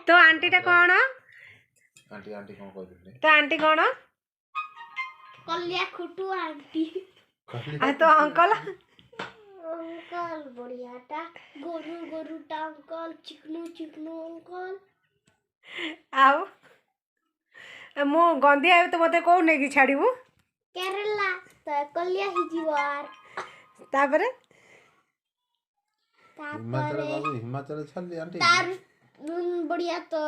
तो आंटी टा कौन आंटी आंटी कौन कहते तो आंटी कौन कलिया खुटू आंटी आ तो अंकल अंकल बढ़िया टा गोरू गोरू टा अंकल चिकनू चिकनू अंकल आउ मु गंधिया तो मते को ने की छाड़ीबू केरला तो कलिया ही जीवार तापरे हिमाचल बाबू हिमाचल छाड़ आंटी तार बढ़िया तो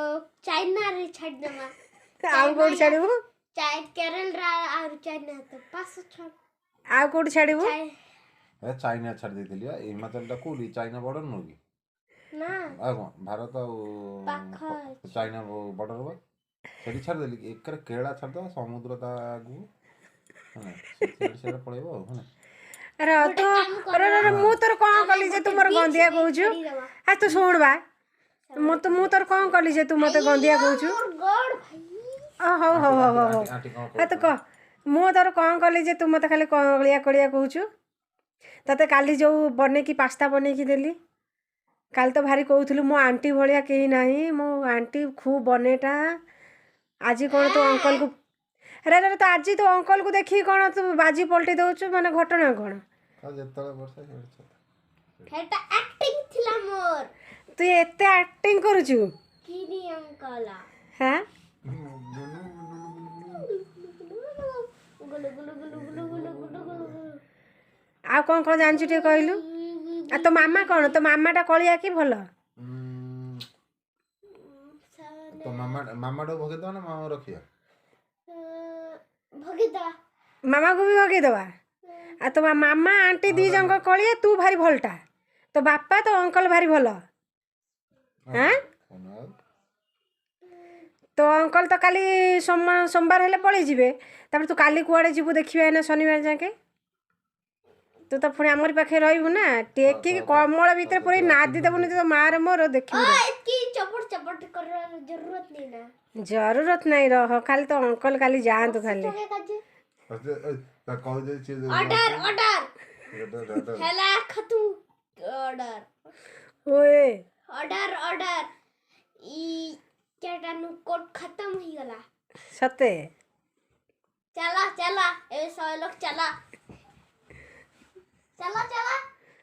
चाइना रे छाड़ देमा आउ कोड छाड़ीबू केरला और चाइना तो पास छाड़ आउ कोड छाड़ीबू ए चाइना छाड़ देथिली हिमाचल टा कोली चाइना बॉर्डर नो की ना आ भारत और चाइना बॉर्डर बा सेठी छाड़ देली एक केरला छाड़ दो समुद्र ता आगु है सेठी पळेबो है अरे तो अरे मु तोर कोन कली जे तुमर गंधिया कहूछु आ तू सुन बा मु तोर कोन कली जे तू मते गंधिया कहूछु गॉड भाई हो हो हो हो आ तो कह मु तोर कोन कली जे तू मते खाली कलिया कलिया कहूछु तते काली जो बने की पास्ता बने की देली काल तो भारी कहूथलु मो आंटी भलिया केही नाही मो आंटी खूब बनेटा आज कौन तू अंकल को अरे अरे तो आज तो अंकल को देखी कौन तू बाजी पलटी दउछु माने घटना कौन जेतले वर्षा हेटा एक्टिंग थिला मोर तू एते एक्टिंग करूछु किनी अंकल हैं गुलु गुलु गुलु गुलु गुलु गुलु गुलु आ कौन जानछु टे कहलु आ तो मामा कौन तो मामा टा कलिया की भलो तो मामा डो भगे दो ना मामा रखिया भगिदा मामा को भी भगे दवा आ तो मामा आंटी दी जंग कलिया तू भारी भलटा तो बापा तो अंकल भारी भलो हैं तो अंकल तो काली सोमवार हेले पळै जिवे तापर तू काली कुआडे जीवु देखिबे ना शनिवार जाके तू तो पुणी आमरी पाखे रहबू ना टेकी कमल भीतर पूरी नादी देबुनी तो मार मोर देखिबू इतकी चपट चपट कर जरूरत नहीं ना जरूरत नहीं रह खाली तो अंकल काली जान तो खाली ऑर्डर ऑर्डर हेला खतु ऑर्डर ओए ऑर्डर ऑर्डर ई केटा नु कोड खत्म हो गला सते चला चला ए 100 लोग चला चला चला